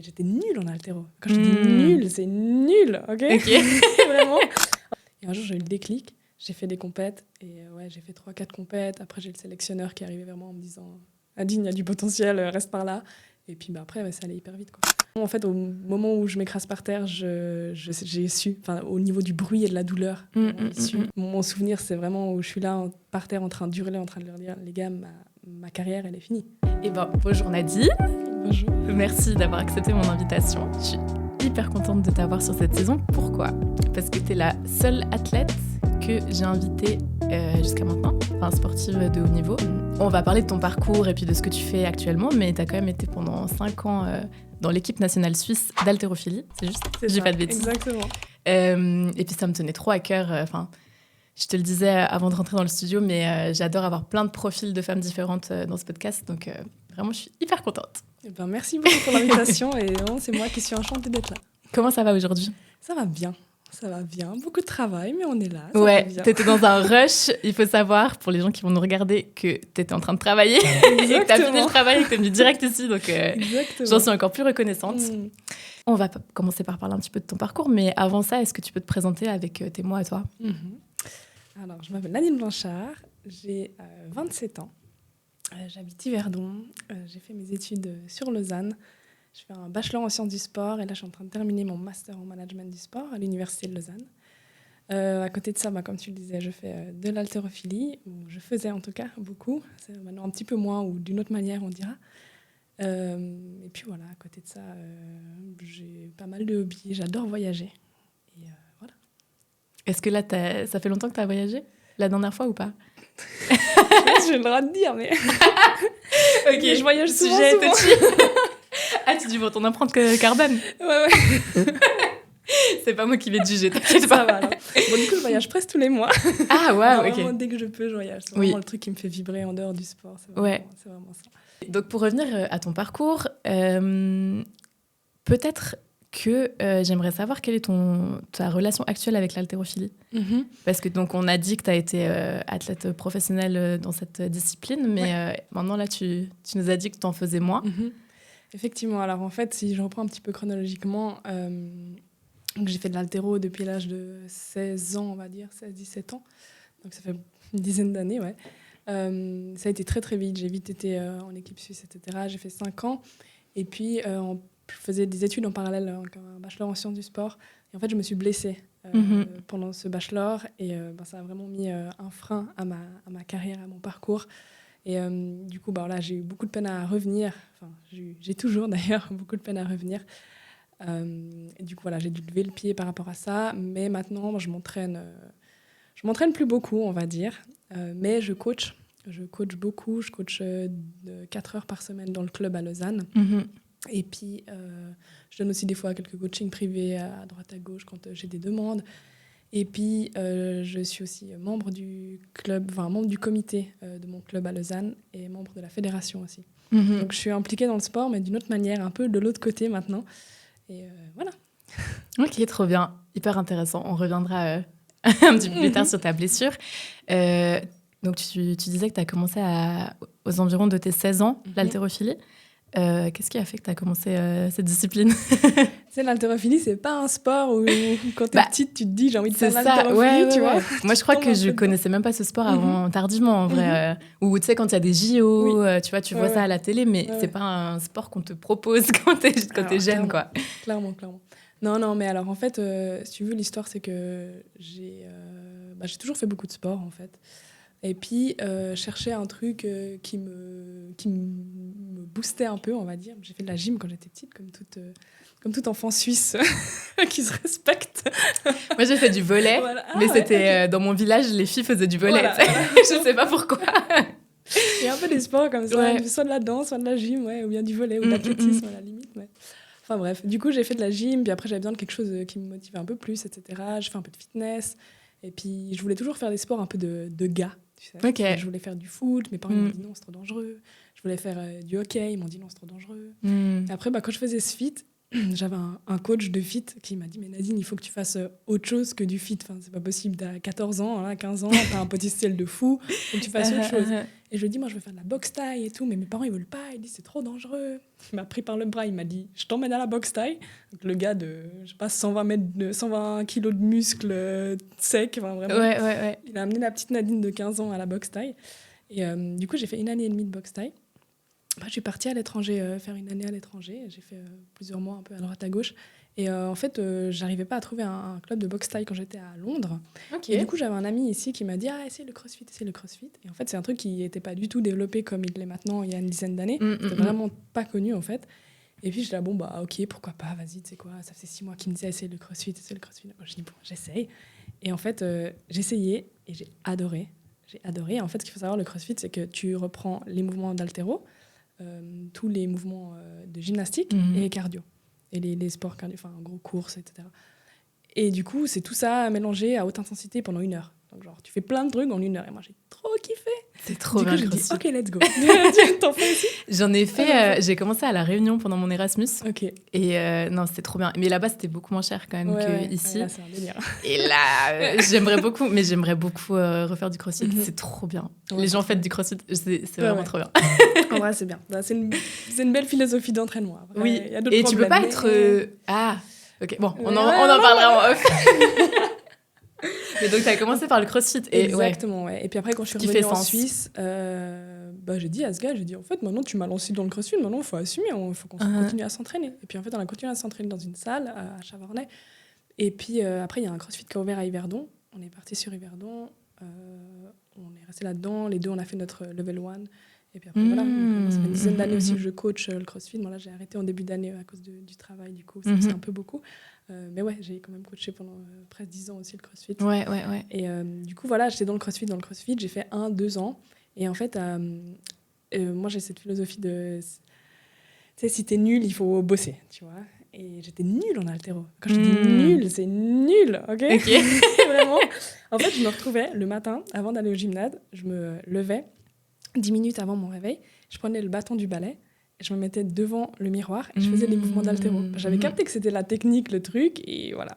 J'étais nulle en haltéro. Quand je dis nulle, c'est nul, ok. Vraiment. Et un jour, j'ai eu le déclic. J'ai fait des compètes. Et j'ai fait 3-4 compètes. Après, j'ai le sélectionneur qui est arrivé vers moi en me disant « Adine, il y a du potentiel, reste par là. » Et puis après, ça allait hyper vite, quoi. En fait, au moment où je m'écrase par terre, j'ai su, au niveau du bruit et de la douleur, mon souvenir, c'est vraiment où je suis là, par terre, en train d'hurler, en train de leur dire « Les gars, ma carrière, elle est finie. » Et bonjour Nadine. Bonjour. Merci d'avoir accepté mon invitation. Je suis hyper contente de t'avoir sur cette saison. Pourquoi ? Parce que tu es la seule athlète que j'ai invitée jusqu'à maintenant, sportive de haut niveau. On va parler de ton parcours et puis de ce que tu fais actuellement, mais tu as quand même été pendant 5 ans dans l'équipe nationale suisse d'haltérophilie. C'est juste ? J'ai pas de bêtises. Exactement. Et puis ça me tenait trop à cœur. Je te le disais avant de rentrer dans le studio, mais j'adore avoir plein de profils de femmes différentes dans ce podcast. Donc vraiment, je suis hyper contente. Merci beaucoup pour l'invitation. Et c'est moi qui suis enchantée d'être là. Comment ça va aujourd'hui ? Ça va bien. Ça va bien. Beaucoup de travail, mais on est là. Ouais, t'étais dans un rush. Il faut savoir, pour les gens qui vont nous regarder, que t'étais en train de travailler et que t'as fini le travail et que t'es venue direct ici. Donc j'en suis encore plus reconnaissante. On va commencer par parler un petit peu de ton parcours. Mais avant ça, est-ce que tu peux te présenter avec tes mots à toi ? Alors, je m'appelle Nadine Blanchard, j'ai 27 ans, j'habite Yverdon, j'ai fait mes études sur Lausanne, je fais un bachelor en sciences du sport et là je suis en train de terminer mon master en management du sport à l'université de Lausanne. À côté de ça, comme tu le disais, je fais de l'haltérophilie, ou je faisais en tout cas beaucoup, c'est maintenant un petit peu moins ou d'une autre manière on dira. Et puis voilà, à côté de ça, j'ai pas mal de hobbies, j'adore voyager. Est-ce que là, ça fait longtemps que tu as voyagé ? La dernière fois ou pas ? J'ai le droit de dire, mais... Ok, je voyage souvent. Ah, tu dis, bon, ton empreinte carbone ? Ouais. C'est pas moi qui vais te juger, t'inquiète pas. Ça va, alors. Bon, du coup, je voyage presque tous les mois. Ah, ouais, ok. Vraiment, dès que je peux, je voyage. C'est vraiment le truc qui me fait vibrer en dehors du sport. C'est vraiment ça. Donc, pour revenir à ton parcours, peut-être que j'aimerais savoir quelle est ta relation actuelle avec l'haltérophilie. Parce que donc on a dit que tu as été athlète professionnelle dans cette discipline, mais maintenant là tu nous as dit que tu en faisais moins. Effectivement, alors en fait, si je reprends un petit peu chronologiquement, j'ai fait de l'haltéro depuis l'âge de 16 ans, on va dire, 16-17 ans. Donc ça fait une dizaine d'années, ouais. Ça a été très très vite, j'ai vite été en équipe suisse, etc. J'ai fait 5 ans. Et puis, je faisais des études en parallèle, un bachelor en sciences du sport. Et en fait, je me suis blessée pendant ce bachelor. Et ça a vraiment mis un frein à ma carrière, à mon parcours. Et du coup, là, j'ai eu beaucoup de peine à revenir. Enfin, j'ai toujours d'ailleurs beaucoup de peine à revenir. Et du coup, voilà, j'ai dû lever le pied par rapport à ça. Mais maintenant, je m'entraîne plus beaucoup, on va dire. Mais je coach. Je coach beaucoup. Je coach 4 heures par semaine dans le club à Lausanne. Et puis, je donne aussi des fois quelques coachings privés à droite à gauche quand j'ai des demandes. Et puis, je suis aussi membre du club, membre du comité de mon club à Lausanne et membre de la fédération aussi. Donc, je suis impliquée dans le sport, mais d'une autre manière, un peu de l'autre côté maintenant. Et voilà. Ok, trop bien. Hyper intéressant. On reviendra un petit peu plus tard sur ta blessure. Donc, tu disais que tu as commencé aux environs de tes 16 ans, l'haltérophilie. Qu'est-ce qui a fait que tu as commencé cette discipline ? L'haltérophilie, c'est pas un sport où quand t'es petite, tu te dis j'ai envie de faire l'haltérophilie, ouais, tu vois. Moi, je crois que je connaissais même pas ce sport avant tardivement, en vrai. Ou tu sais, quand il y a des JO, tu vois, tu vois ça à la télé, mais c'est pas un sport qu'on te propose quand t'es jeune, quoi. Clairement. Non, mais alors en fait, si tu veux, l'histoire, c'est que j'ai toujours fait beaucoup de sport, en fait. Et puis, chercher un truc qui me boostait un peu, on va dire. J'ai fait de la gym quand j'étais petite, comme toute enfant suisse qui se respecte. Moi, j'ai fait du volley, mais c'était dans mon village, les filles faisaient du volley. Voilà. Je sais pas pourquoi. Il y a un peu des sports comme ça, soit de la danse, soit de la gym, ou bien du volley ou de l'athlétisme à la limite. Ouais. Enfin bref, du coup, j'ai fait de la gym, puis après, j'avais besoin de quelque chose qui me motivait un peu plus, etc. J'ai fait un peu de fitness, et puis je voulais toujours faire des sports un peu de gars. Tu sais. Okay. Je voulais faire du foot, mes parents m'ont dit non, c'est trop dangereux. Je voulais faire du hockey, ils m'ont dit non, c'est trop dangereux. Et après, quand je faisais ce fit, j'avais un coach de fit qui m'a dit « Mais Nadine, il faut que tu fasses autre chose que du fit. Enfin, c'est pas possible, t'as 14 ans, là, 15 ans, t'as un potentiel de fou, faut que tu fasses autre chose. » Et je lui ai dit « Moi, je veux faire de la boxe thaï et tout, mais mes parents, ils veulent pas. Ils disent « C'est trop dangereux. » Il m'a pris par le bras, il m'a dit « Je t'emmène à la boxe thaï. » Donc, le gars de, je sais pas, 120 kilos de muscles secs, enfin, vraiment. Ouais. Il a amené la petite Nadine de 15 ans à la boxe thaï. Et du coup, j'ai fait 1 année et demie de boxe thaï. Après, je suis partie à l'étranger, faire 1 année à l'étranger. J'ai fait plusieurs mois un peu à droite à gauche. Et en fait, j'arrivais pas à trouver un club de boxe thaï quand j'étais à Londres. Ok. Et du coup, j'avais un ami ici qui m'a dit « Ah, essaye le crossfit. » Et en fait, c'est un truc qui n'était pas du tout développé comme il l'est maintenant, il y a une dizaine d'années. C'était vraiment pas connu, en fait. Et puis, j'étais là, bon, bah, ok, pourquoi pas, vas-y, tu sais quoi, ça faisait 6 mois qu'il me disait « Essaye le crossfit. » Moi, je dis « Bon, j'essaye. » Et en fait, j'ai essayé et j'ai adoré. En fait, ce qu'il faut savoir, le crossfit, c'est que tu reprends les mouvements d'haltéro, tous les mouvements de gymnastique et cardio. Et les sports cardio, enfin, en gros, courses, etc. Et du coup, c'est tout ça mélangé à haute intensité pendant 1 heure. Donc, genre, tu fais plein de trucs en 1 heure. Et moi, j'ai trop kiffé. C'est trop Du bien coup, le j'ai dit, crossfit. ok, let's go. T'en fais aussi? J'en ai fait, j'ai commencé à La Réunion pendant mon Erasmus. Ok. Et non, c'était trop bien. Mais là-bas, c'était beaucoup moins cher quand même qu'ici. Ouais, là, c'est un délire. Et là, j'aimerais beaucoup refaire du crossfit. C'est trop bien. Ouais, Les gens c'est font du crossfit, c'est vraiment trop bien. En vrai, c'est bien. C'est une belle philosophie d'entraînement. Après, Oui, y a d'autres et tu peux problèmes, pas être... Ah, ok, bon, on en Ouais, parlera en off. Mais donc, tu as commencé par le crossfit. Et exactement, ouais. Et puis après, quand je suis Qui revenue fait en sens. Suisse, j'ai dit à ce gars, en fait, maintenant, tu m'as lancé dans le crossfit, maintenant, il faut assumer, il faut qu'on continue à s'entraîner. Et puis, en fait, on a continué à s'entraîner dans une salle à Chavornay. Et puis, après, il y a un crossfit qui a ouvert à Yverdon. On est parti sur Yverdon. On est resté là-dedans. Les deux, on a fait notre level 1. Et puis après, voilà. Donc, ça fait une dizaine d'années aussi que je coach le crossfit. Moi, là, j'ai arrêté en début d'année à cause du travail, du coup. C'est un peu beaucoup. Mais ouais, j'ai quand même coaché pendant presque 10 ans aussi le crossfit. Ouais. Et du coup, voilà, j'étais dans le crossfit. J'ai fait 1-2 ans. Et en fait, moi, j'ai cette philosophie de... Tu sais, si t'es nul, il faut bosser, tu vois. Et j'étais nulle en haltéro. Quand je dis nul, c'est nul, ok. Vraiment. En fait, je me retrouvais le matin, avant d'aller au gymnase, je me levais 10 minutes avant mon réveil, je prenais le bâton du ballet, et je me mettais devant le miroir et je faisais des mouvements d'haltéro. J'avais capté que c'était la technique, le truc, et voilà.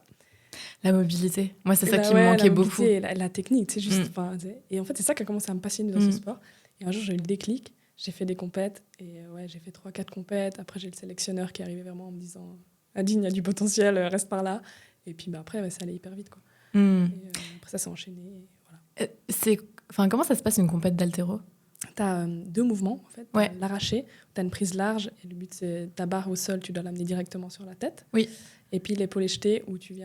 La mobilité. Moi, c'est ça qui me Ouais, manquait beaucoup. La technique, c'est juste... Et en fait, c'est ça qui a commencé à me passionner dans ce sport. Et un jour, j'ai eu le déclic, j'ai fait des compètes, et j'ai fait 3-4 compètes. Après, j'ai le sélectionneur qui est arrivé vers moi en me disant « Nadine, il y a du potentiel, reste par là. » Et puis après, ça allait hyper vite, quoi. Et, après, ça s'est enchaîné, et voilà. Comment ça se passe une compète d'haltéro? T'as 2 mouvements, en fait. Ouais. L'arraché, t'as une prise large, et le but, c'est ta barre au sol, tu dois l'amener directement sur la tête. Oui. Et puis l'épaule jetée, où tu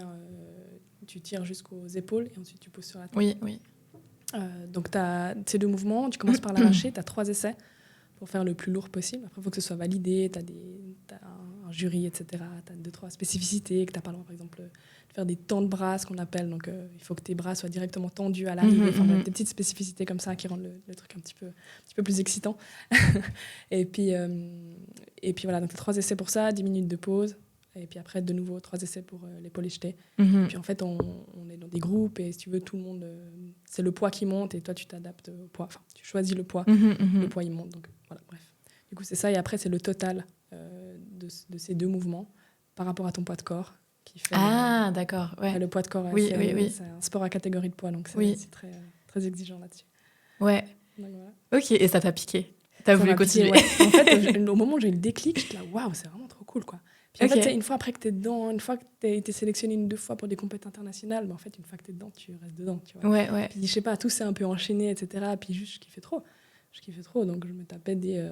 tires jusqu'aux épaules, et ensuite tu pousses sur la tête. Oui. Donc, tu as ces 2 mouvements. Tu commences par l'arraché. Tu as 3 essais pour faire le plus lourd possible. Après, il faut que ce soit validé. Tu as un jury, etc. Tu as 2-3 spécificités. Que tu n'as pas le droit, par exemple, de faire des temps de bras, ce qu'on appelle. Donc, il faut que tes bras soient directement tendus à l'arrivée. Des petites spécificités comme ça qui rendent le truc un petit peu plus excitant. et puis voilà. Donc, tu as 3 essais pour ça, 10 minutes de pause. Et puis après, de nouveau, 3 essais pour l'épaule jetée. Puis en fait, on est dans des groupes et si tu veux, tout le monde, c'est le poids qui monte et toi, tu t'adaptes au poids. Enfin, tu choisis le poids, le poids, il monte. Donc voilà, bref. Du coup, c'est ça. Et après, c'est le total de ces 2 mouvements par rapport à ton poids de corps qui fait... d'accord. Ouais. Le poids de corps, Oui. c'est un sport à catégorie de poids, donc c'est très, très exigeant là-dessus. Ouais. Donc, voilà. Ok, et ça t'a piqué? T'as voulu continuer? Ouais. En fait, au moment où j'ai eu le déclic, j'étais là, waouh, c'est vraiment trop cool, quoi. Puis en fait, une fois après que t'es dedans, une fois que t'as été sélectionné 1-2 fois pour des compétitions internationales, en fait, une fois que t'es dedans, tu restes dedans, tu vois. Ouais. Puis je sais pas, tout s'est un peu enchaîné, etc. Puis juste, je kiffais trop. Donc je me tapais des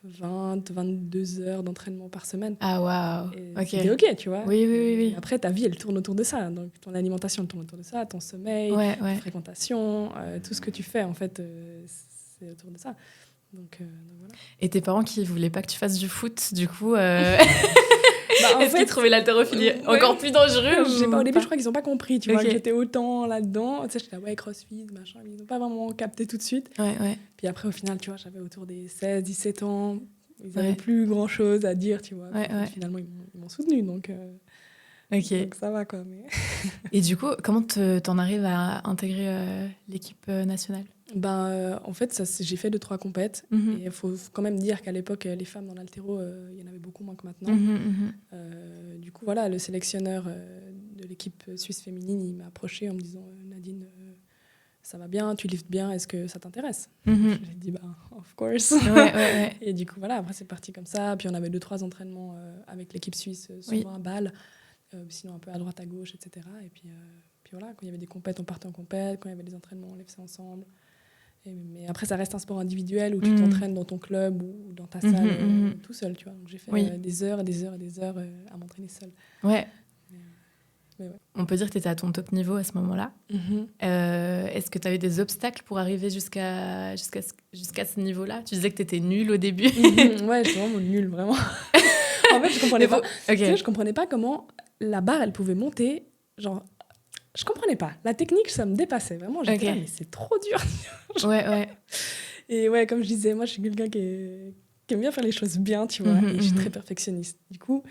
20-22 heures d'entraînement par semaine. Ah, waouh. Ok. C'était ok, tu vois. Oui. Et après, ta vie, elle tourne autour de ça. Donc ton alimentation, elle tourne autour de ça, ton sommeil, ta fréquentation, tout ce que tu fais, en fait, c'est autour de ça. Donc voilà. Et tes parents qui voulaient pas que tu fasses du foot, du coup, Est-ce qu'ils trouvaient l'haltérophilie encore plus dangereux? Je sais pas, au début, je crois qu'ils ont pas compris, tu vois, que j'étais autant là-dedans. Tu sais, j'étais là, ouais, crossfit, machin. Ils ont pas vraiment capté tout de suite. Ouais. Puis après, au final, tu vois, j'avais autour des 16-17 ans. Ils avaient plus grand-chose à dire, tu vois. Finalement, ils m'ont soutenu, donc ça va, quoi. Mais... Et du coup, comment t'en arrives à intégrer l'équipe nationale? En fait, j'ai fait 2-3 compètes. Et il faut quand même dire qu'à l'époque, les femmes dans l'haltéro, il y en avait beaucoup moins que maintenant. voilà, le sélectionneur de l'équipe suisse féminine, il m'a approché en me disant Nadine, ça va bien, tu liftes bien, est-ce que ça t'intéresse? J'ai dit of course. Ouais. Et du coup, voilà, après c'est parti comme ça. Puis on avait 2-3 entraînements avec l'équipe suisse, souvent à Bâle, sinon un peu à droite, à gauche, etc. Et puis voilà, quand il y avait des compètes, on partait en compète. Quand il y avait des entraînements, on les faisait ensemble. Mais après, ça reste un sport individuel où tu t'entraînes dans ton club ou dans ta salle tout seul, tu vois. Donc j'ai fait des heures et des heures et des heures à m'entraîner seule. Ouais. Mais ouais. On peut dire que tu étais à ton top niveau à ce moment-là. Est-ce que tu as eu des obstacles pour arriver jusqu'à ce niveau-là? Tu disais que tu étais nulle au début. Ouais, j'étais vraiment nulle, vraiment. En fait, je comprenais pas. Okay. Tu sais, je comprenais pas comment la barre, elle pouvait monter. Genre, je comprenais pas. La technique, ça me dépassait. Vraiment, j'étais là, mais c'est trop dur. Ouais. Et ouais, comme je disais, moi, je suis quelqu'un qui aime bien faire les choses bien, tu vois. Et je suis très perfectionniste. Du coup,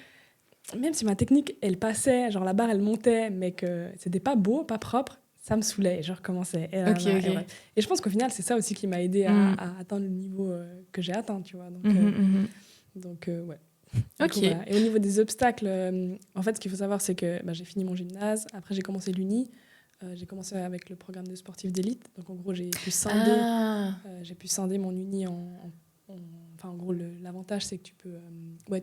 même si ma technique, elle passait, genre la barre, elle montait, mais que c'était pas beau, pas propre, ça me saoulait et je recommençais. Et je pense qu'au final, c'est ça aussi qui m'a aidée à atteindre le niveau que j'ai atteint, tu vois. Donc, ouais. Ok. Coup, voilà. Et au niveau des obstacles, en fait, ce qu'il faut savoir, c'est que j'ai fini mon gymnase. Après, j'ai commencé l'Uni. J'ai commencé avec le programme de sportif d'élite. Donc, en gros, j'ai pu scinder mon Uni Enfin, en gros, l'avantage, c'est que tu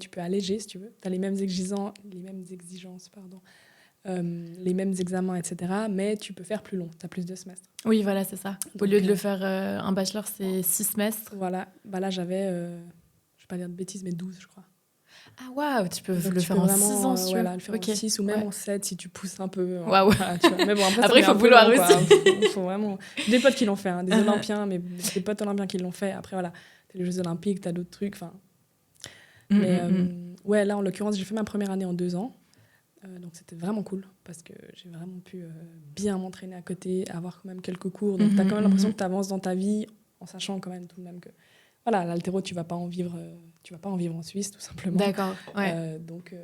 peux alléger, si tu veux. Tu as les mêmes exigences, les mêmes examens, etc. Mais tu peux faire plus long. Tu as plus de semestres. Oui, voilà, c'est ça. Au lieu de le faire un bachelor, c'est 6 semestres. Voilà. Là, j'avais, je ne vais pas dire de bêtises, mais 12, je crois. Ah, waouh, tu peux le faire en 6 ans, si tu veux. Le faire en 6 ou même en 7 si tu pousses un peu. Waouh. Voilà, tu vois. Mais bon, après il faut vouloir aussi. Il faut vraiment... J'ai des potes qui l'ont fait, des Olympiens, mais des potes Olympiens qui l'ont fait. Après, voilà, t'as les Jeux Olympiques, t'as d'autres trucs. Mais ouais, là, en l'occurrence, j'ai fait ma première année en 2 ans. Donc, c'était vraiment cool parce que j'ai vraiment pu bien m'entraîner à côté, avoir quand même quelques cours. Donc, t'as quand même l'impression que t'avances dans ta vie en sachant quand même tout de même que... Voilà, l'haltéro, tu vas pas en vivre en Suisse, tout simplement. D'accord, ouais. Donc,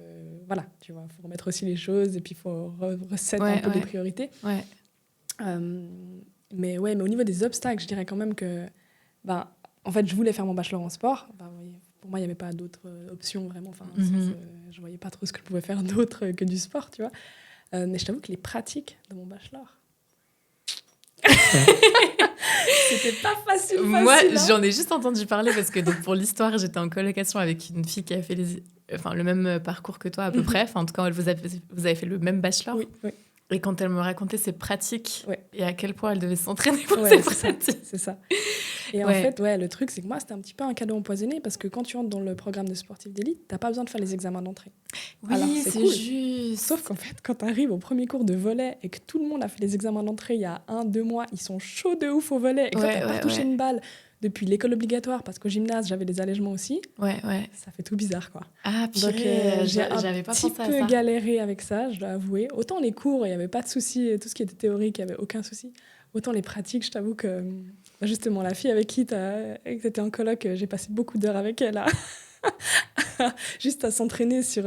voilà, tu vois, il faut remettre aussi les choses et puis il faut reset un peu les priorités. Ouais. Mais au niveau des obstacles, je dirais quand même que, en fait, je voulais faire mon bachelor en sport. Pour moi, il n'y avait pas d'autres options, vraiment. Je voyais pas trop ce que je pouvais faire d'autre que du sport, tu vois. Mais je t'avoue que les pratiques de mon bachelor... C'était pas facile. Moi, j'en ai juste entendu parler parce que donc, pour l'histoire, j'étais en colocation avec une fille qui a fait le même parcours que toi à peu près. En tout cas, vous avez fait le même bachelor. Oui. Et quand elle me racontait ses pratiques et à quel point elle devait s'entraîner pour ses pratiques. C'est ça. Et en fait, le truc, c'est que moi, c'était un petit peu un cadeau empoisonné parce que quand tu entres dans le programme de sportif d'élite, t'as pas besoin de faire les examens d'entrée. Oui, alors, c'est cool. Juste. Sauf qu'en fait, quand t'arrives au premier cours de volley et que tout le monde a fait les examens d'entrée il y a 1-2 mois, ils sont chauds de ouf au volley. Et que toi, t'as pas touché une balle depuis l'école obligatoire parce qu'au gymnase, j'avais des allègements aussi. Ça fait tout bizarre, quoi. Ah, purée, donc, j'avais pas pensé à ça. J'ai un petit peu galéré avec ça, je dois avouer. Autant les cours, il n'y avait pas de souci, tout ce qui était théorique, il n'y avait aucun souci. Autant les pratiques, je t'avoue que justement, la fille avec qui tu étais en coloc, j'ai passé beaucoup d'heures avec elle juste à s'entraîner sur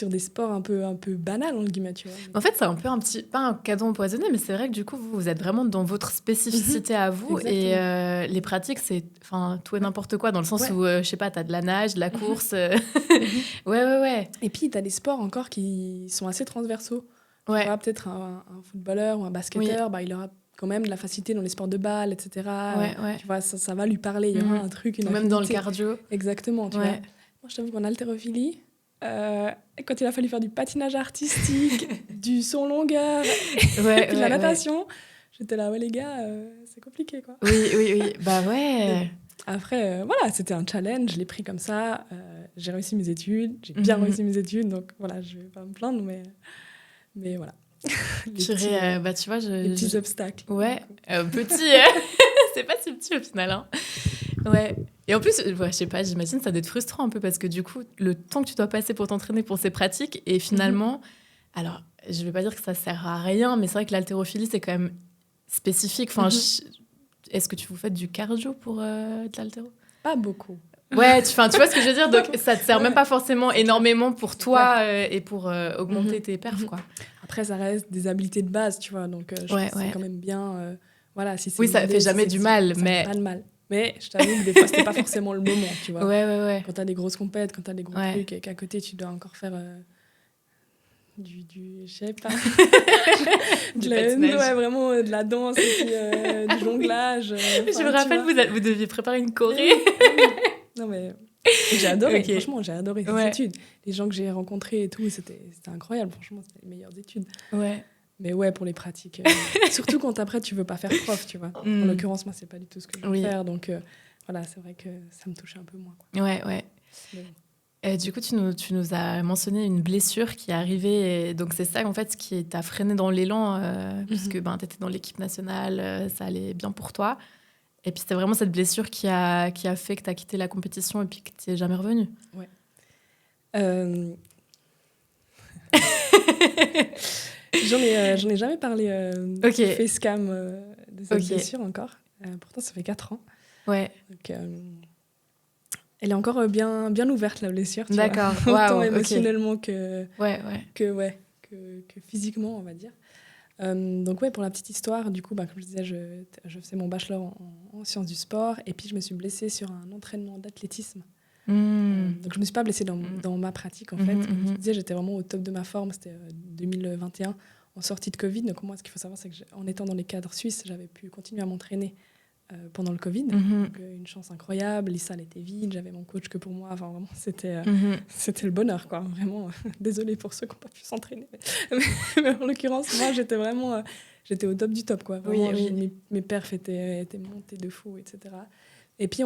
des sports un peu banals, entre guillemets, tu vois. En fait, c'est un peu pas un cadeau empoisonné, mais c'est vrai que du coup, vous êtes vraiment dans votre spécificité à vous. Exactement. Et les pratiques, c'est tout et n'importe quoi, dans le sens où, je sais pas, t'as de la nage, de la course. Ouais. Et puis, t'as des sports encore qui sont assez transversaux. Tu vois, peut-être un footballeur ou un basketteur, il aura quand même de la facilité dans les sports de balle, etc. Tu vois, ça va lui parler. Il y aura un truc, une même affinité. dans le cardio. Exactement, tu vois. Moi, je t'avoue qu'en haltérophilie, quand il a fallu faire du patinage artistique, du saut en longueur, et puis de la natation, j'étais là, les gars, c'est compliqué, quoi. Oui. Bah ouais. Après, voilà, c'était un challenge, je l'ai pris comme ça. J'ai réussi mes études, j'ai bien réussi mes études, donc voilà, je vais pas me plaindre, mais voilà. Tu vois, les petits obstacles. Ouais, petit, c'est pas si petit au final. Hein. Ouais. Et en plus, je sais pas, j'imagine ça doit être frustrant un peu parce que du coup, le temps que tu dois passer pour t'entraîner pour ces pratiques et finalement, alors je vais pas dire que ça sert à rien, mais c'est vrai que l'haltérophilie c'est quand même spécifique. Enfin, est-ce que vous faites du cardio pour de l'haltéro? Pas beaucoup. Ouais, tu vois ce que je veux dire, donc ça te sert même pas forcément énormément pour toi et pour augmenter tes perfs, quoi. Après, ça reste des habiletés de base, tu vois, donc je pense que c'est quand même bien. Voilà, si c'est ça fait jamais du mal, mais pas de mal. Mais je t'avoue que des fois, c'était pas forcément le moment, tu vois. Ouais. Quand t'as des grosses compètes, quand t'as des gros trucs et qu'à côté, tu dois encore faire je sais pas. Du patinage. Ouais, vraiment de la danse et puis du jonglage. Je me rappelle, vous deviez préparer une choré. Non, mais j'ai adoré, Ok. franchement, j'ai adoré ces Ouais. études. Les gens que j'ai rencontrés et tout, c'était incroyable, franchement, c'était les meilleures études. Ouais. Mais ouais, pour les pratiques. Surtout quand après, tu veux pas faire prof, tu vois. Mm. En l'occurrence, moi, c'est pas du tout ce que je veux Oui. faire. Donc voilà, c'est vrai que ça me touchait un peu moins, quoi. Ouais. Mais bon. Et du coup, tu nous as mentionné une blessure qui est arrivée. Et donc, c'est ça, en fait, ce qui t'a freiné dans l'élan, puisque tu étais dans l'équipe nationale, ça allait bien pour toi. Et puis, c'était vraiment cette blessure qui a fait que tu as quitté la compétition et puis que tu n'es jamais revenue. Ouais. J'en ai jamais parlé Ok. facecam de cette Ok. blessure encore. Pourtant, ça fait 4 ans. Ouais, Donc, elle est encore bien ouverte, la blessure. Tu d'accord. vois. Autant Waouh, ok. émotionnellement Ouais. que physiquement, on va dire. Donc ouais, pour la petite histoire, du coup, comme je disais, je faisais mon bachelor en sciences du sport et puis je me suis blessée sur un entraînement d'athlétisme. Donc je me suis pas blessée dans ma pratique, en fait. Comme je disais, j'étais vraiment au top de ma forme. C'était 2021, en sortie de Covid. Donc moi, ce qu'il faut savoir, c'est qu'en étant dans les cadres suisses, j'avais pu continuer à m'entraîner pendant le Covid. Donc une chance incroyable. Les salles étaient vides, j'avais mon coach que pour moi. Enfin, vraiment, c'était le bonheur, quoi. Vraiment, désolée pour ceux qui n'ont pas pu s'entraîner. Mais en l'occurrence, moi, j'étais vraiment... j'étais au top du top, quoi. Vraiment, mes perfs étaient montés de fou, etc. Et puis,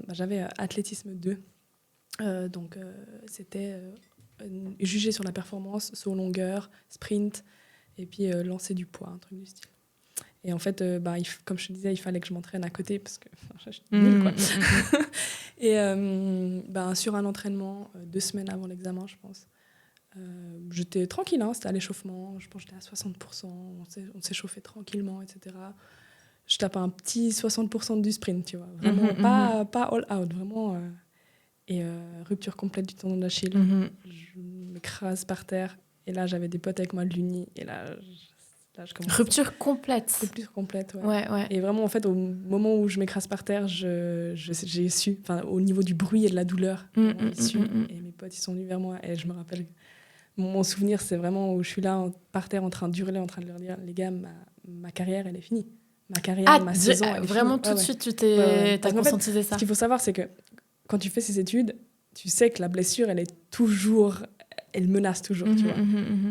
j'avais athlétisme 2. Donc, c'était jugé sur la performance, sur longueur, sprint, et puis lancer du poids, un truc du style. Et en fait, comme je te disais, il fallait que je m'entraîne à côté parce que je suis nulle, quoi. Et sur un entraînement, 2 semaines avant l'examen, je pense, j'étais tranquille, hein, c'était à l'échauffement, je pense que j'étais à 60%, on s'échauffait tranquillement, etc. Je tape un petit 60% du sprint, tu vois, vraiment pas all out, vraiment. Et rupture complète du tendon d'Achille, je m'écrase par terre, et là j'avais des potes avec moi de l'uni, et là je commence. Rupture complète. Rupture complète, ouais. Ouais. Et vraiment, en fait, au moment où je m'écrase par terre, j'ai su, au niveau du bruit et de la douleur, j'ai su, et mes potes, ils sont venus vers moi, et je me rappelle, mon souvenir, c'est vraiment où je suis là, par terre, en train d'hurler, en train de leur dire, les gars, ma carrière, elle est finie. Ma carrière, ma saison, elle est vraiment finie. Tout de suite, tu t'as conscientisé ça. Ce qu'il faut savoir, c'est que quand tu fais ces études, tu sais que la blessure, elle menace toujours, tu vois.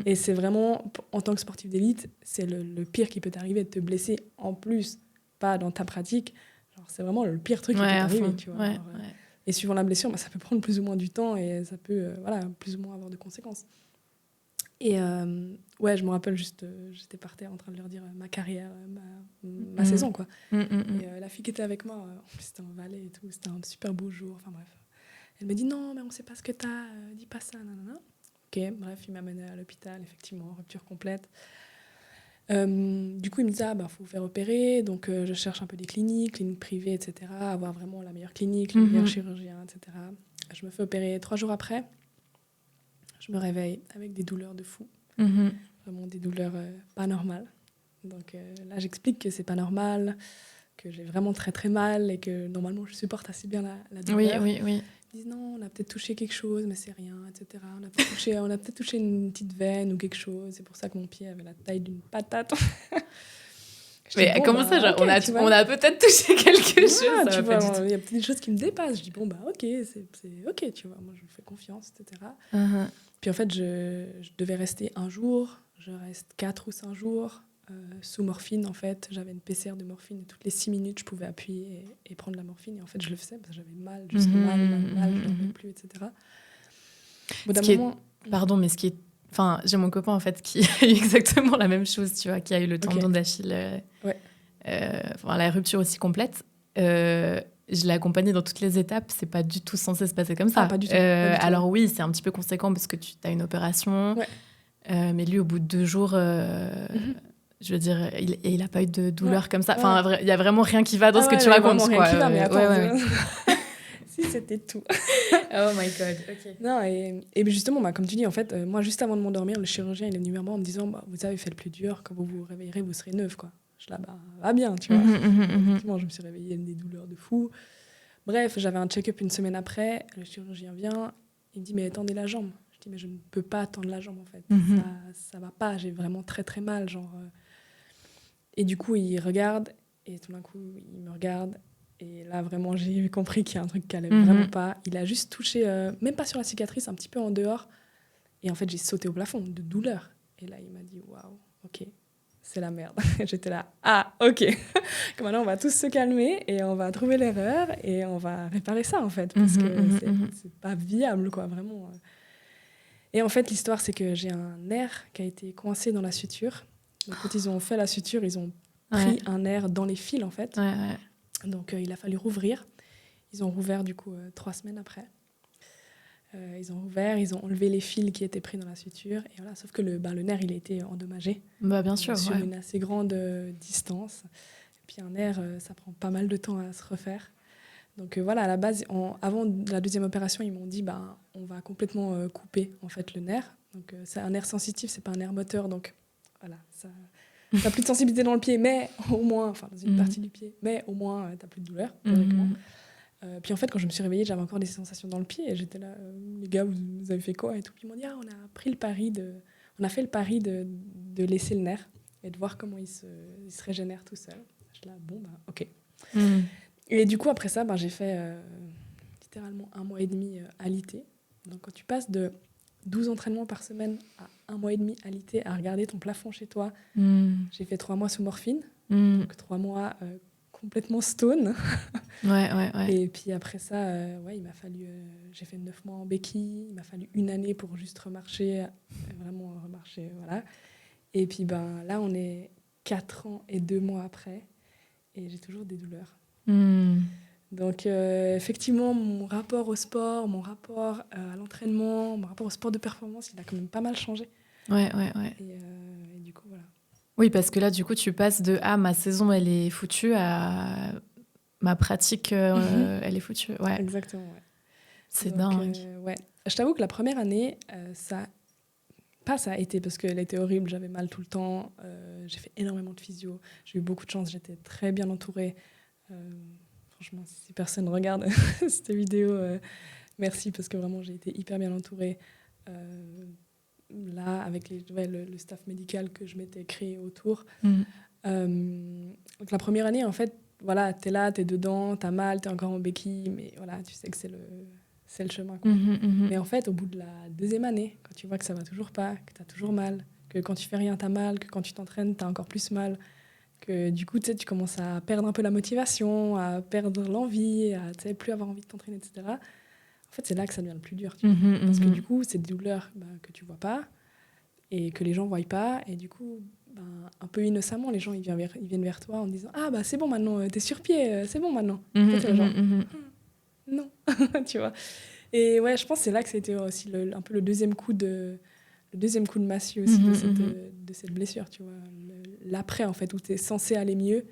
Et c'est vraiment, en tant que sportif d'élite, c'est le pire qui peut t'arriver, de te blesser en plus, pas dans ta pratique. Genre, c'est vraiment le pire truc qui peut t'arriver, tu vois. Et suivant la blessure, ça peut prendre plus ou moins du temps et ça peut plus ou moins avoir de conséquences. Et je me rappelle juste, j'étais par terre en train de leur dire ma carrière, ma saison, quoi. Et la fille qui était avec moi, en plus c'était en Valais et tout, c'était un super beau jour, enfin bref. Elle me dit non, mais on sait pas ce que t'as, dis pas ça, nanana. Ok, bref, il m'a mené à l'hôpital, effectivement, rupture complète. Du coup, il me dit faut faire opérer, donc je cherche un peu des cliniques privées, etc., avoir vraiment la meilleure clinique, le meilleur chirurgien, etc. Je me fais opérer 3 jours après. Je me réveille avec des douleurs de fou, vraiment des douleurs pas normales. Donc là, j'explique que c'est pas normal, que j'ai vraiment très très mal et que normalement je supporte assez bien la douleur. Oui. Ils disent non, on a peut-être touché quelque chose, mais c'est rien, etc. On a peut-être touché une petite veine ou quelque chose. C'est pour ça que mon pied avait la taille d'une patate. Mais comment ça, genre, okay, on a peut-être touché quelque chose. Tu vois, il y a peut-être des choses qui me dépassent. Je dis ok, c'est ok, tu vois. Moi, je me fais confiance, etc. Puis en fait, je devais rester 1 jour. Je reste 4 ou 5 jours sous morphine. En fait, j'avais une PCR de morphine et toutes les 6 minutes, je pouvais appuyer et prendre la morphine. Et en fait, je le faisais parce que j'avais mal, juste mal, je n'en plus, etc. Pardon, mais ce qui est... Enfin, j'ai mon copain, en fait, qui a eu exactement la même chose, tu vois, qui a eu le tendon d'Achille, la rupture aussi complète. Je l'ai accompagné dans toutes les étapes. C'est pas du tout censé se passer comme ça. Pas du tout. Alors oui, c'est un petit peu conséquent parce que tu as une opération. Mais lui, au bout de 2 jours, je veux dire, il a pas eu de douleur comme ça. Enfin, il y a vraiment rien qui va dans ce que tu racontes, quoi. Rien qui va, mais attends, si c'était tout. Oh my God, ok. Non, et justement, comme tu dis, en fait, moi, juste avant de m'endormir, le chirurgien, il est venu vers moi en me disant vous avez fait le plus dur, quand vous vous réveillerez, vous serez neuve, quoi. Je suis là, va bien, tu vois. Effectivement, je me suis réveillée avec des douleurs de fou. Bref, j'avais un check-up 1 semaine après, le chirurgien vient, il me dit mais tendez la jambe. Je dis, mais je ne peux pas tendre la jambe, en fait. Mhm. Ça va pas, j'ai vraiment très, très mal, Et du coup, il regarde, et tout d'un coup, il me regarde. Et là, vraiment, j'ai compris qu'il y a un truc qui allait vraiment pas. Il a juste touché, même pas sur la cicatrice, un petit peu en dehors. Et en fait, j'ai sauté au plafond de douleur. Et là, il m'a dit, waouh, ok, c'est la merde. Et j'étais là, ah, ok. Que maintenant, on va tous se calmer et on va trouver l'erreur et on va réparer ça, en fait. Parce que c'est pas viable, quoi, vraiment. Et en fait, l'histoire, c'est que j'ai un nerf qui a été coincé dans la suture. Donc, quand ils ont fait la suture, ils ont pris un nerf dans les fils, en fait. Donc, il a fallu rouvrir. Ils ont rouvert, du coup, 3 semaines après. Ils ont rouvert, ils ont enlevé les fils qui étaient pris dans la suture. Et voilà, sauf que le nerf, il a été endommagé. Bah, bien sûr, sur une assez grande distance. Et puis un nerf, ça prend pas mal de temps à se refaire. Donc voilà, à la base, avant la deuxième opération, ils m'ont dit on va complètement couper en fait le nerf. Donc c'est un nerf sensitif, c'est pas un nerf moteur, donc voilà, ça t'as plus de sensibilité dans le pied, mais au moins, enfin dans une partie du pied, mais au moins t'as plus de douleur théoriquement. Puis en fait, quand je me suis réveillée, j'avais encore des sensations dans le pied et j'étais là, les gars, vous avez fait quoi et tout. Puis ils m'ont dit on a fait le pari de laisser le nerf et de voir comment il se régénère tout seul. Je suis là, bon ok. Et du coup, après ça, j'ai fait littéralement 1 mois et demi alité. Donc, quand tu passes de 12 entraînements par semaine à 1 mois et demi alité, à regarder ton plafond chez toi, j'ai fait 3 mois sous morphine. Donc, 3 mois complètement stone. Et puis après ça, il m'a fallu... j'ai fait 9 mois en béquille. Il m'a fallu 1 année pour juste remarcher, vraiment remarcher, voilà. Et puis, là, on est 4 ans et 2 mois après. Et j'ai toujours des douleurs. Donc effectivement, mon rapport au sport, mon rapport à l'entraînement, mon rapport au sport de performance, il a quand même pas mal changé. Et du coup, voilà. Oui, parce que là, du coup, tu passes de « Ah, ma saison, elle est foutue » à « Ma pratique, elle est foutue ». Ouais. Exactement, ouais. C'est dingue. Ouais. Je t'avoue que la première année, ça a été parce qu'elle était horrible, j'avais mal tout le temps, j'ai fait énormément de physio, j'ai eu beaucoup de chance, j'étais très bien entourée. Franchement, si personne regarde cette vidéo, merci parce que vraiment j'ai été hyper bien entourée. Là, avec le staff médical que je m'étais créé autour. Donc la première année, en fait, voilà, t'es là, t'es dedans, t'as mal, t'es encore en béquille, mais voilà, tu sais que c'est le chemin, quoi. Mais en fait, au bout de la deuxième année, quand tu vois que ça va toujours pas, que t'as toujours mal, que quand tu fais rien, t'as mal, que quand tu t'entraînes, t'as encore plus mal, que du coup, tu commences à perdre un peu la motivation, à perdre l'envie, à plus avoir envie de t'entraîner, etc. En fait, c'est là que ça devient le plus dur. Parce que du coup, c'est des douleurs que tu vois pas et que les gens voient pas. Et du coup, un peu innocemment, les gens ils viennent vers toi en disant « Ah, c'est bon maintenant, t'es sur pied, c'est bon maintenant. » Non, tu vois. Et ouais, je pense que c'est là que c'était aussi un peu le deuxième coup de massue aussi de cette blessure, tu vois. L'après, en fait, où tu es censé aller mieux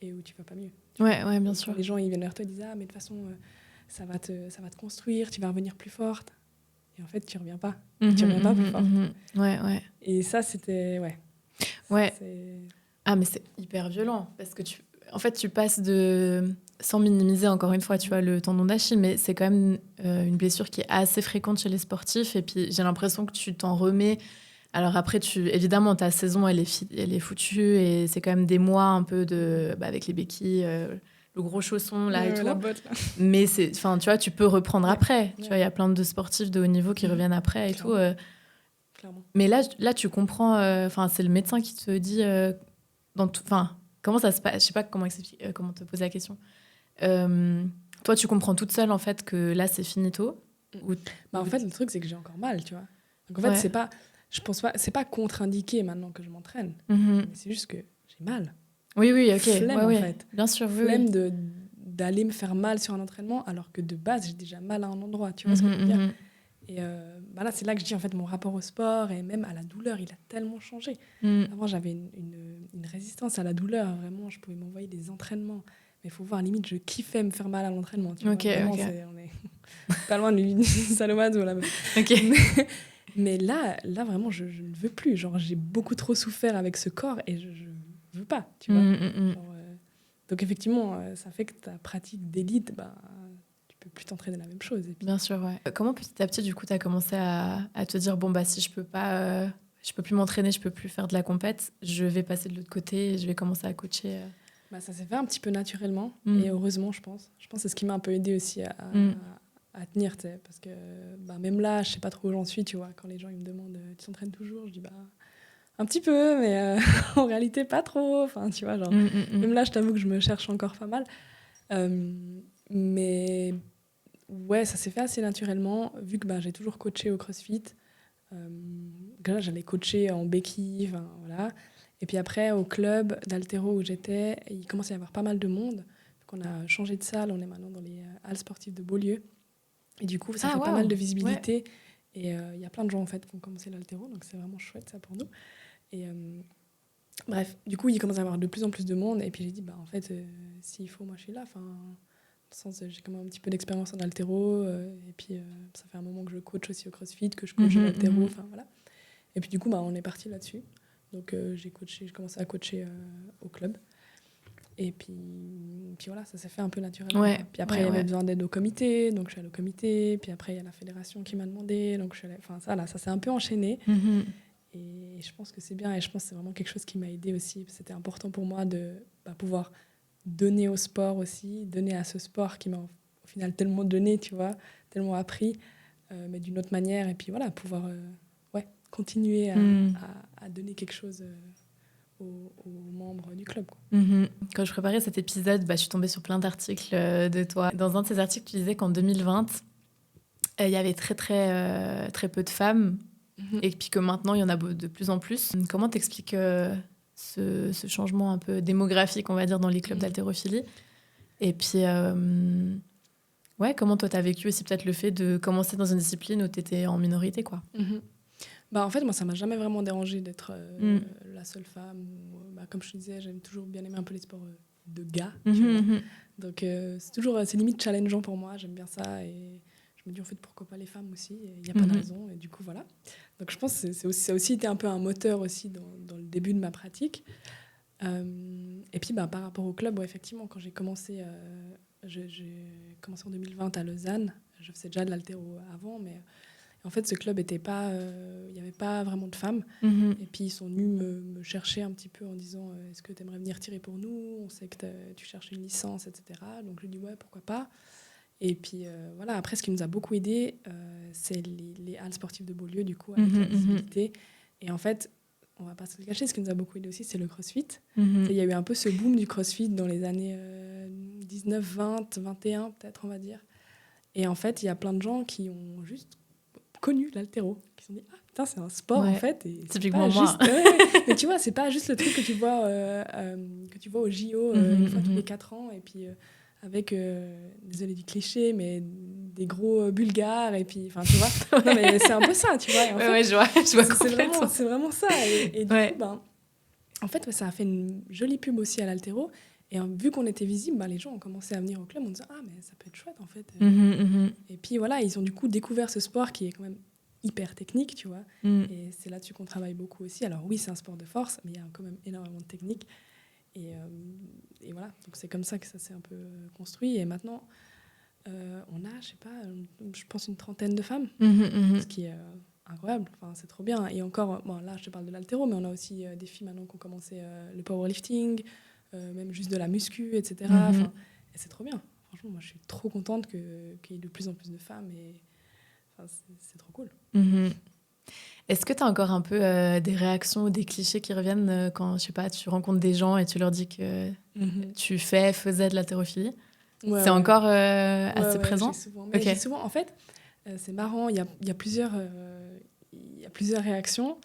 et où tu vas pas mieux. Ouais, bien sûr. Les gens, ils viennent vers toi et disent « Ah, mais de toute façon, ça va te construire, tu vas revenir plus forte. » Et en fait, tu reviens pas. Tu reviens pas plus forte. Ouais. Et ça, c'était... Ouais. Ah, mais c'est hyper violent parce que en fait, tu passes de... Sans minimiser encore une fois, tu vois, le tendon d'Achille, mais c'est quand même une blessure qui est assez fréquente chez les sportifs. Et puis, j'ai l'impression que tu t'en remets. Alors après, évidemment, ta saison, elle est foutue et c'est quand même des mois un peu avec les béquilles, le gros chausson là et tout. La botte, là. Mais tu vois, tu peux reprendre après. Tu vois, il y a plein de sportifs de haut niveau qui reviennent après et Clairement. tout. Clairement. Mais là, tu comprends. C'est le médecin qui te dit comment ça se passe. Je sais pas comment te poser la question. Toi, tu comprends toute seule en fait que là, c'est finito. En fait, le truc, c'est que j'ai encore mal, tu vois. Donc en fait, c'est pas contre-indiqué maintenant que je m'entraîne. Mais c'est juste que j'ai mal. Oui, ok. Flemme, en fait. Bien sûr, Flemme d'aller me faire mal sur un entraînement alors que de base, j'ai déjà mal à un endroit. Tu vois ce que je veux dire? Et là, c'est là que je dis, en fait, mon rapport au sport et même à la douleur, il a tellement changé. Avant, j'avais une résistance à la douleur. Vraiment, je pouvais m'envoyer des entraînements. Mais il faut voir, limite, je kiffais me faire mal à l'entraînement. Tu vois, vraiment, on est pas loin du sadomaso, là. Mais là, vraiment, je ne veux plus. Genre, j'ai beaucoup trop souffert avec ce corps et je veux pas, tu vois. Donc, effectivement, ça fait que ta pratique d'élite, tu peux plus t'entraîner la même chose. Et puis, Bien sûr, ouais. Comment petit à petit, du coup, tu as commencé à te dire, bon, bah, si je peux pas, je peux plus m'entraîner, je peux plus faire de la compète, je vais passer de l'autre côté, je vais commencer à coacher. ça s'est fait un petit peu naturellement, Mm. et heureusement, je pense. Je pense que c'est ce qui m'a un peu aidé aussi Mm. à tenir, tu sais, parce que même là, je sais pas trop où j'en suis, tu vois. Quand les gens ils me demandent, tu t'entraînes toujours, je dis un petit peu, mais en réalité pas trop. Enfin, tu vois, genre, même là, je t'avoue que je me cherche encore pas mal. Mais ouais, ça s'est fait assez naturellement, vu que j'ai toujours coaché au CrossFit. Là, j'allais coacher en béquille, enfin, voilà. Et puis après, au club d'haltéro où j'étais, il commençait à y avoir pas mal de monde. Donc on a changé de salle, on est maintenant dans les halles sportives de Beaulieu. Et du coup, ça fait pas mal de visibilité. Ouais. Et il y a plein de gens en fait qui ont commencé l'haltéro, donc c'est vraiment chouette ça pour nous. Et bref, du coup, il commence à y avoir de plus en plus de monde. Et puis j'ai dit, en fait, s'il faut, moi je suis là. Enfin, dans le sens, j'ai quand même un petit peu d'expérience en haltéro. Et puis ça fait un moment que je coach aussi au CrossFit, que je coach en haltéro. Enfin voilà. Et puis du coup, on est parti là-dessus. Donc j'ai commencé à coacher au club. Et puis voilà, ça s'est fait un peu naturellement. Ouais, puis après, il y avait besoin d'aide au comité, donc je suis allée au comité. Puis après, il y a la fédération qui m'a demandé, donc je suis allée... Enfin ça s'est un peu enchaîné. Et je pense que c'est bien, et je pense que c'est vraiment quelque chose qui m'a aidée aussi. C'était important pour moi de pouvoir donner au sport aussi, donner à ce sport qui m'a au final tellement donné, tu vois, tellement appris, mais d'une autre manière. Et puis voilà, pouvoir continuer à donner quelque chose aux membres du club, quoi. Quand je préparais cet épisode, je suis tombée sur plein d'articles de toi. Dans un de ces articles, tu disais qu'en 2020, il y avait très, très, très peu de femmes, et puis que maintenant, il y en a de plus en plus. Comment t'expliques ce changement un peu démographique, on va dire, dans les clubs d'haltérophilie? Et puis, comment toi, t'as vécu aussi peut-être le fait de commencer dans une discipline où t'étais en minorité, quoi? En fait, moi, ça m'a jamais vraiment dérangé d'être la seule femme. Comme je te disais, j'aime toujours bien aimé un peu les sports de gars. Tu vois. Donc, c'est limite challengeant pour moi. J'aime bien ça. Et je me dis, en fait, pourquoi pas les femmes aussi? Il n'y a pas de raison. Et du coup, voilà. Donc, je pense que ça a aussi été un peu un moteur aussi dans le début de ma pratique. Et puis, par rapport au club, effectivement, quand j'ai commencé en 2020 à Lausanne. Je faisais déjà de l'haltéro avant, mais... En fait, ce club était pas... Il n'y avait pas vraiment de femmes. Et puis, ils sont venus me chercher un petit peu en disant « Est-ce que tu aimerais venir tirer pour nous? On sait que tu cherches une licence, etc. » Donc, je dis « Ouais, pourquoi pas ?» Et puis, voilà. Après, ce qui nous a beaucoup aidé, c'est les halles sportives de Beaulieu, du coup, avec la visibilité. Et en fait, on va pas se le cacher, ce qui nous a beaucoup aidé aussi, c'est le CrossFit. Il y a eu un peu ce boom du CrossFit dans les années 19, 20, 21, peut-être, on va dire. Et en fait, il y a plein de gens qui ont juste connu l'haltéro, qui se sont dit putain, c'est un sport en fait, et typiquement moi. Mais tu vois, c'est pas juste le truc que tu vois au JO une fois tous les 4 ans, et puis avec désolé du cliché, mais des gros bulgares, et puis enfin tu vois. Non mais c'est un peu ça, tu vois. Et en fait, je vois c'est vraiment ça, et du coup en fait ça a fait une jolie pub aussi à l'haltéro. Et vu qu'on était visible, les gens ont commencé à venir au club en disant « Ah, mais ça peut être chouette, en fait. » Et puis voilà, ils ont du coup découvert ce sport qui est quand même hyper technique, tu vois. Et c'est là-dessus qu'on travaille beaucoup aussi. Alors oui, c'est un sport de force, mais il y a quand même énormément de technique. Et voilà, donc c'est comme ça que ça s'est un peu construit. Et maintenant, on a, je sais pas, je pense une trentaine de femmes, ce qui est incroyable. Enfin, c'est trop bien. Et encore, là, je te parle de l'haltéro, mais on a aussi des filles maintenant qui ont commencé le powerlifting, même juste de la muscu, etc. Et c'est trop bien. Franchement, moi, je suis trop contente qu'il y ait de plus en plus de femmes. Et c'est trop cool. Est-ce que tu as encore un peu des réactions ou des clichés qui reviennent quand, je sais pas, tu rencontres des gens et tu leur dis que tu faisais de l'haltérophilie? C'est encore assez présent? J'ai souvent, en fait, c'est marrant, il y a plusieurs réactions.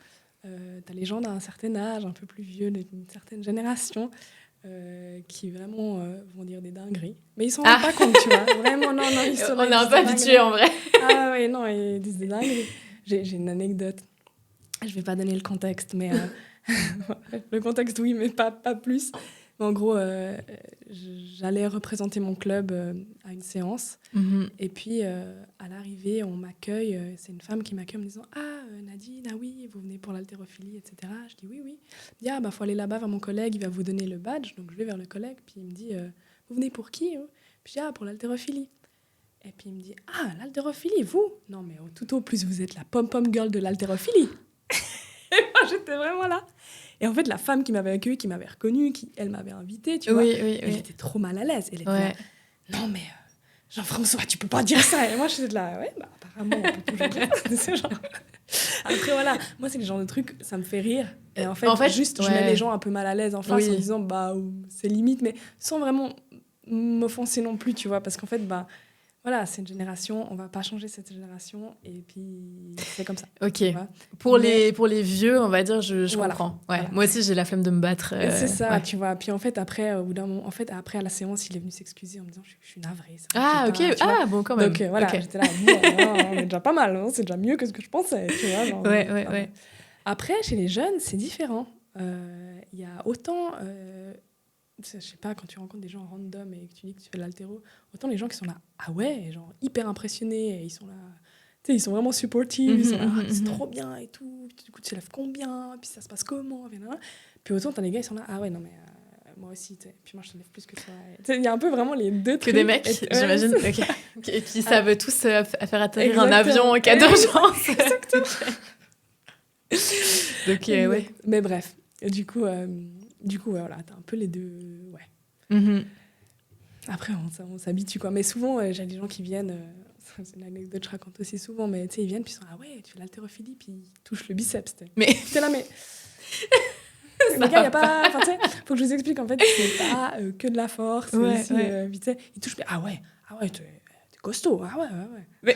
Tu as les gens d'un certain âge, un peu plus vieux, d'une certaine génération, qui vraiment vont dire des dingueries. Mais ils s'en rendent pas compte, tu vois. Vraiment, non, ils sont on est un peu habitués, en vrai. Ah ouais, non, ils disent des dingueries. J'ai une anecdote. Je vais pas donner le contexte, mais... le contexte, oui, mais pas plus. Mais en gros, j'allais représenter mon club à une séance. Et puis, à l'arrivée, on m'accueille. C'est une femme qui m'accueille en me disant « Ah, Nadine, ah oui, vous venez pour l'haltérophilie, etc. » Je dis « Oui, oui. » Il me dit « faut aller là-bas vers mon collègue, il va vous donner le badge. » Donc, je vais vers le collègue, puis il me dit « Vous venez pour qui ?» Puis je dis « pour l'haltérophilie. » Et puis il me dit, ah, l'haltérophilie, vous? Non, mais tout au plus, vous êtes la pom-pom girl de l'haltérophilie. Et moi, j'étais vraiment là. Et en fait, la femme qui m'avait accueillie, qui m'avait reconnue, elle m'avait invitée, tu vois. Elle était trop mal à l'aise. Elle était là, non, mais Jean-François, tu peux pas dire ça. Et moi, je suis là, ouais, bah, apparemment, on peut toujours dire ça. Genre... Après, voilà, moi, c'est le genre de truc, ça me fait rire. Et en fait juste, je mets les gens un peu mal à l'aise en face en disant, bah, c'est limite, mais sans vraiment m'offenser non plus, tu vois. Parce qu'en fait, bah, voilà, c'est une génération, on va pas changer cette génération, et puis c'est comme ça. Ok. Pour les vieux, on va dire, je comprends. Ouais. Voilà. Moi aussi, j'ai la flemme de me battre. C'est ça, tu vois. Puis en fait, après, au bout d'un moment, après à la séance, il est venu s'excuser en me disant, je suis navrée. Ah, ok. Ah, bon, quand même. Donc voilà, j'étais là, on est déjà pas mal, hein, c'est déjà mieux que ce que je pensais, tu vois. Genre, ouais. Après, chez les jeunes, c'est différent. Il y a autant... je sais pas, quand tu rencontres des gens random et que tu dis que tu fais de l'haltéro, autant les gens qui sont là, ah ouais, genre hyper impressionnés, et ils sont là, tu sais, ils sont vraiment supportifs, ils sont là, c'est trop bien et tout, du coup tu te lèves combien, puis ça se passe comment, puis autant t'as les gars, ils sont là, ah ouais, non mais moi aussi, puis moi je te lève plus que toi. Il y a un peu vraiment les deux trucs. Que des mecs, j'imagine, et puis ça veut tous faire atterrir un avion en cas d'urgence. Exactement. Donc, ouais. Mais bref, du coup, voilà, t'as un peu les deux, Après, on s'habitue, quoi. Mais souvent, j'ai des gens qui viennent, c'est une anecdote que je raconte aussi souvent, mais tu sais, ils viennent, puis ils sont ah ouais, tu fais l'haltérophilie, puis ils touchent le biceps. Mais t'es là, mais... Les gars, il y a pas... Enfin, tu sais, faut que je vous explique, en fait, c'est pas que de la force, c'est aussi, tu sais, ils touchent, mais ah ouais, t'es costaud, ah ouais. Mais...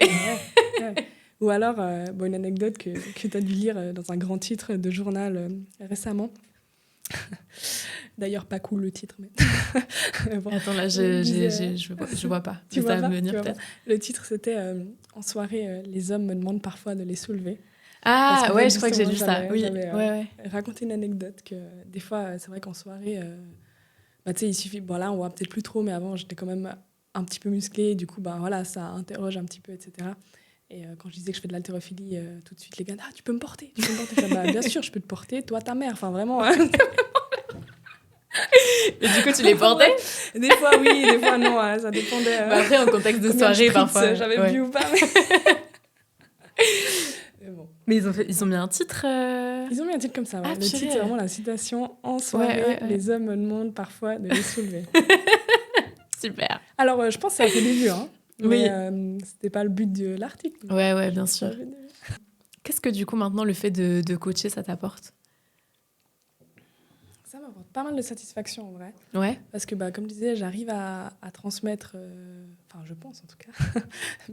ouais. Ou alors, une anecdote que tu as dû lire dans un grand titre de journal récemment. D'ailleurs, pas cool le titre, mais... bon. Attends, là, je vois pas. Tu vois ça pas, va venir peut-être. Le titre, c'était en soirée, les hommes me demandent parfois de les soulever. Ah, ouais, je crois que j'ai lu ça. Oui, ouais. Raconter une anecdote que des fois, c'est vrai qu'en soirée, tu sais, il suffit... Bon, là, on voit peut-être plus trop, mais avant, j'étais quand même un petit peu musclée. Du coup, voilà, ça interroge un petit peu, etc. Et quand je disais que je fais de l'haltérophilie, tout de suite, les gars, tu peux me porter. Je dis, bien sûr, je peux te porter, toi, ta mère. Enfin, vraiment. Et du coup, tu les portais? Des fois, oui, des fois, non. Ça dépendait. Après, en contexte de soirée, parfois. J'avais bu ou pas. Mais bon. Mais ils ont mis un titre. Ils ont mis un titre comme ça. Ouais. Le titre, c'est vraiment la citation en soirée. Les hommes me demandent parfois de les soulever. Super. Alors, je pense que ça a fait des vues, hein. Mais c'était pas le but de l'article. Ouais, bien sûr. Qu'est-ce que du coup maintenant le fait de coacher ça t'apporte? Ça m'apporte pas mal de satisfaction en vrai. Ouais. Parce que comme je disais, j'arrive à transmettre, enfin je pense en tout cas,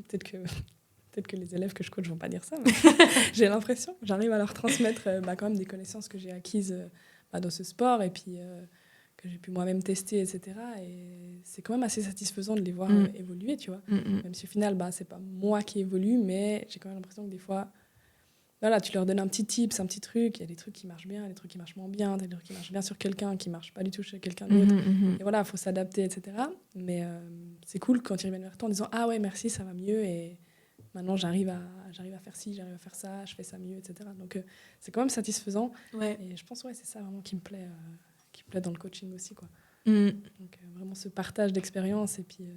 peut-être que les élèves que je coach vont pas dire ça, mais j'ai l'impression, j'arrive à leur transmettre quand même des connaissances que j'ai acquises dans ce sport et puis que j'ai pu moi-même tester, etc. Et c'est quand même assez satisfaisant de les voir évoluer, tu vois. Même si au final, c'est pas moi qui évolue, mais j'ai quand même l'impression que des fois, voilà, tu leur donnes un petit tips, un petit truc, il y a des trucs qui marchent bien, des trucs qui marchent moins bien, des trucs qui marchent bien sur quelqu'un, qui marchent pas du tout chez quelqu'un d'autre. Et voilà, il faut s'adapter, etc. Mais c'est cool quand ils reviennent vers toi en disant « Ah ouais, merci, ça va mieux. » Et maintenant, j'arrive à faire ci, j'arrive à faire ça, je fais ça mieux, etc. Donc, c'est quand même satisfaisant. Ouais. Et je pense c'est ça vraiment qui me plaît dans le coaching aussi, quoi. Donc vraiment ce partage d'expérience et puis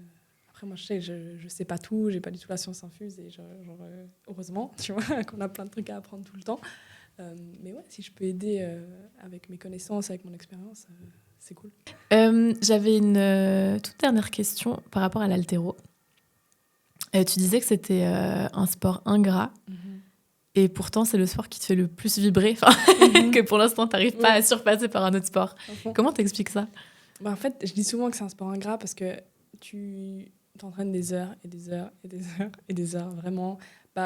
après moi je sais que je sais pas tout, j'ai pas du tout la science infuse et heureusement tu vois qu'on a plein de trucs à apprendre tout le temps, mais ouais, si je peux aider avec mes connaissances, avec mon expérience, c'est cool. J'avais une toute dernière question par rapport à l'haltéro. Tu disais que c'était un sport ingrat. Et pourtant, c'est le sport qui te fait le plus vibrer, que pour l'instant, tu n'arrives pas à surpasser par un autre sport. Comment t'expliques ça? En fait, je dis souvent que c'est un sport ingrat parce que tu t'entraînes des heures et des heures et des heures et des heures, vraiment.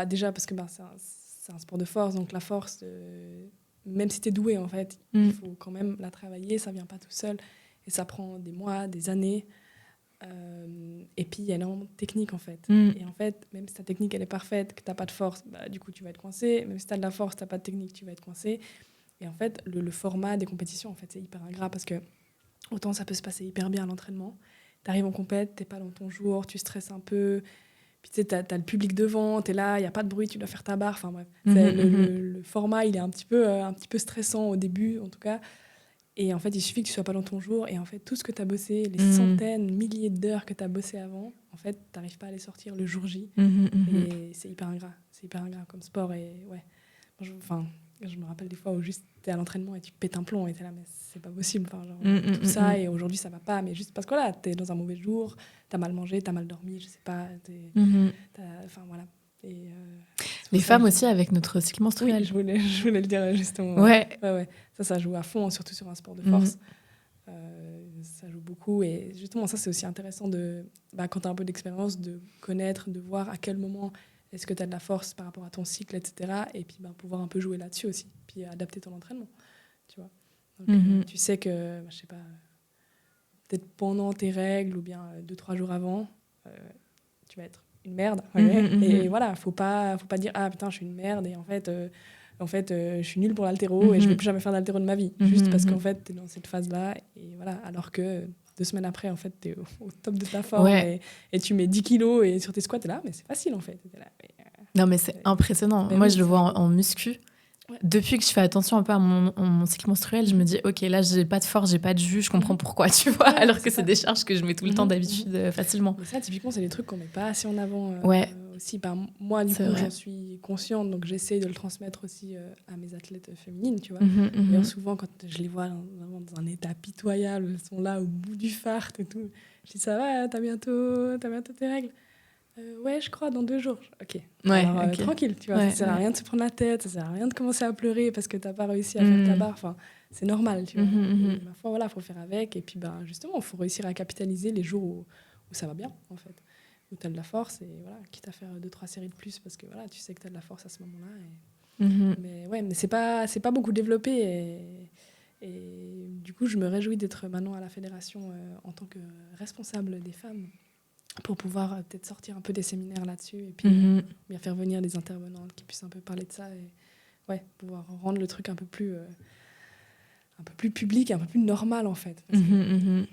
Déjà parce que c'est un sport de force, donc la force, même si tu es doué, en fait, il faut quand même la travailler, ça ne vient pas tout seul. Et ça prend des mois, des années. Et puis il y a énormément de technique en fait. Et en fait, même si ta technique elle est parfaite, que t'as pas de force, du coup tu vas être coincé. Même si t'as de la force, t'as pas de technique, tu vas être coincé. Et en fait, le format des compétitions en fait c'est hyper ingrat parce que autant ça peut se passer hyper bien à l'entraînement. T'arrives en compète, t'es pas dans ton jour, tu stresses un peu. Puis tu sais, t'as le public devant, t'es là, il y a pas de bruit, tu dois faire ta barre. Enfin bref, le format il est un petit peu stressant au début en tout cas. Et en fait, il suffit que tu sois pas dans ton jour. Et en fait, tout ce que tu as bossé, les centaines, milliers d'heures que tu as bossé avant, en fait, t'arrives pas à les sortir le jour J. Et c'est hyper ingrat. C'est hyper ingrat comme sport. Et ouais, je me rappelle des fois où juste t'es à l'entraînement et tu pètes un plomb et t'es là, mais c'est pas possible. Enfin, genre, tout ça, et aujourd'hui ça va pas, mais juste parce que voilà, t'es dans un mauvais jour, t'as mal mangé, t'as mal dormi, je sais pas. Enfin voilà. Et, les femmes aussi avec notre cycle menstruel. Oui, je voulais le dire justement. Ouais. Ça joue à fond, surtout sur un sport de force. Ça joue beaucoup. Et justement, ça, c'est aussi intéressant quand tu as un peu d'expérience, de connaître, de voir à quel moment est-ce que tu as de la force par rapport à ton cycle, etc. Et puis pouvoir un peu jouer là-dessus aussi. Puis adapter ton entraînement. Tu vois. Donc, tu sais que, je sais pas, peut-être pendant tes règles ou bien 2-3 jours avant, tu vas être une merde. Et voilà, faut pas dire ah putain, je suis une merde et en fait je suis nulle pour l'haltéro et je vais plus jamais faire d'haltéro de ma vie. Juste parce qu'en fait, t'es dans cette phase-là et voilà. Alors que 2 semaines après, en fait, t'es au top de ta forme et tu mets 10 kilos et sur tes squats, t'es là, mais c'est facile en fait. Là, non, mais c'est impressionnant. Moi, je le vois en muscu. Ouais. Depuis que je fais attention un peu à mon cycle menstruel, je me dis, ok, là, j'ai pas de force, j'ai pas de jus, je comprends pourquoi, tu vois, alors que c'est des charges que je mets tout le temps d'habitude facilement. Mais ça, typiquement, c'est des trucs qu'on met pas assez en avant aussi. Moi, du coup, j'en suis consciente, donc j'essaie de le transmettre aussi à mes athlètes féminines, tu vois. D'ailleurs, souvent, quand je les vois dans un état pitoyable, elles sont là au bout du fart et tout, je dis, ça va, t'as bientôt tes règles. Ouais, je crois, dans 2 jours. Ok. Alors, tranquille, tu vois. Ça sert à rien de se prendre la tête, ça sert à rien de commencer à pleurer parce que t'as pas réussi à faire ta barre. Enfin, c'est normal, tu vois. Et, ma foi, voilà, faut faire avec. Et puis, justement, faut réussir à capitaliser les jours où ça va bien, en fait. Où t'as de la force et voilà, quitte à faire 2-3 séries de plus parce que voilà, tu sais que t'as de la force à ce moment-là. Mais c'est pas beaucoup développé et du coup, je me réjouis d'être maintenant à la fédération en tant que responsable des femmes. Pour pouvoir peut-être sortir un peu des séminaires là-dessus et puis bien faire venir des intervenantes qui puissent un peu parler de ça et pouvoir rendre le truc un peu plus public, un peu plus normal en fait. Parce que,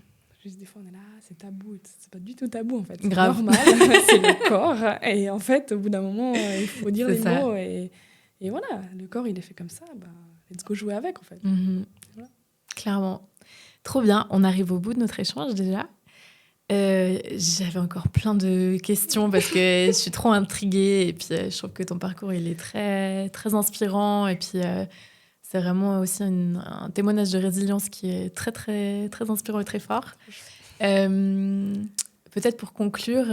juste des fois on est là, c'est tabou, c'est pas du tout tabou en fait. C'est normal, c'est le corps et en fait au bout d'un moment il faut dire les mots et voilà, le corps il est fait comme ça, let's go jouer avec en fait. Voilà. Clairement. Trop bien, on arrive au bout de notre échange déjà. J'avais encore plein de questions parce que je suis trop intriguée et puis je trouve que ton parcours il est très, très inspirant et puis c'est vraiment aussi un témoignage de résilience qui est très, très, très inspirant et très fort. Peut-être pour conclure,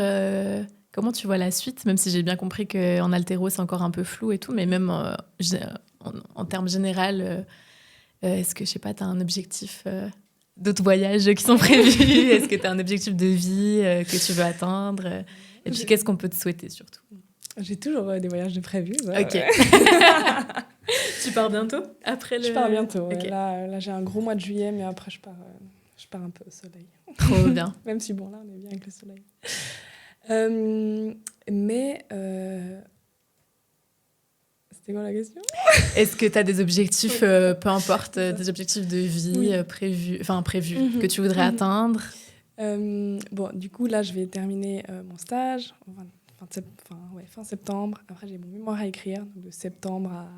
comment tu vois la suite, même si j'ai bien compris qu'en haltéro c'est encore un peu flou et tout, mais même en termes général, est-ce que, je sais pas, tu as un objectif d'autres voyages qui sont prévus? Est-ce que tu as un objectif de vie que tu veux atteindre? Et puis, qu'est-ce qu'on peut te souhaiter, surtout? J'ai toujours des voyages de prévus. Ok. Tu pars bientôt? Je pars bientôt. Okay. Là, j'ai un gros mois de juillet, mais après, je pars un peu au soleil. Trop bien. Même si, bon, là, on est bien avec le soleil. C'était quoi la question? Est-ce que tu as des objectifs, peu importe, des objectifs de vie prévus, que tu voudrais atteindre? Bon, du coup, là, je vais terminer mon stage fin septembre. Après, j'ai mon mémoire à écrire, donc de septembre à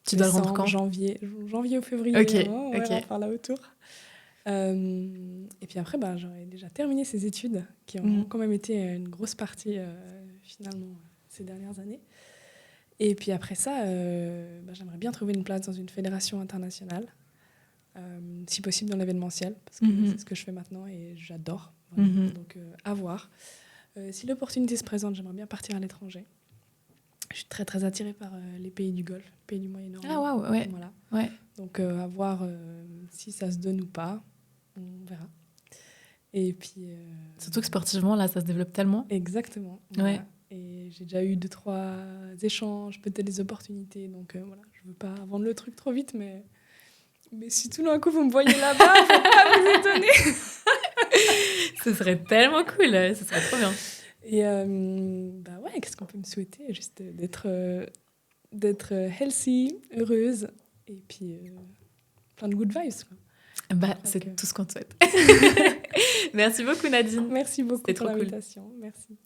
tu dois le rendre quand? janvier ou février. Ok. Par là autour. Et puis après, j'aurais déjà terminé ces études qui ont quand même été une grosse partie, finalement, ces dernières années. Et puis après ça, j'aimerais bien trouver une place dans une fédération internationale, si possible dans l'événementiel, parce que c'est ce que je fais maintenant et j'adore. Donc, à voir. Si l'opportunité se présente, j'aimerais bien partir à l'étranger. Je suis très, très attirée par les pays du Golfe, les pays du Moyen-Orient. Ah, waouh, ouais. Voilà. Ouais. Donc, à voir si ça se donne ou pas. On verra. Et puis... Surtout que sportivement, là, ça se développe tellement. Exactement. Voilà. Ouais. Et j'ai déjà eu 2-3 échanges, peut-être des opportunités. Donc, voilà, je veux pas vendre le truc trop vite, mais si tout d'un coup, vous me voyez là-bas, faut pas vous étonner. Ce serait tellement cool, ce serait trop bien. Et qu'est-ce qu'on peut me souhaiter? Juste d'être healthy, heureuse, et puis plein de good vibes, quoi. C'est tout ce qu'on te souhaite. Merci beaucoup, Nadine. Merci beaucoup pour l'invitation. Merci.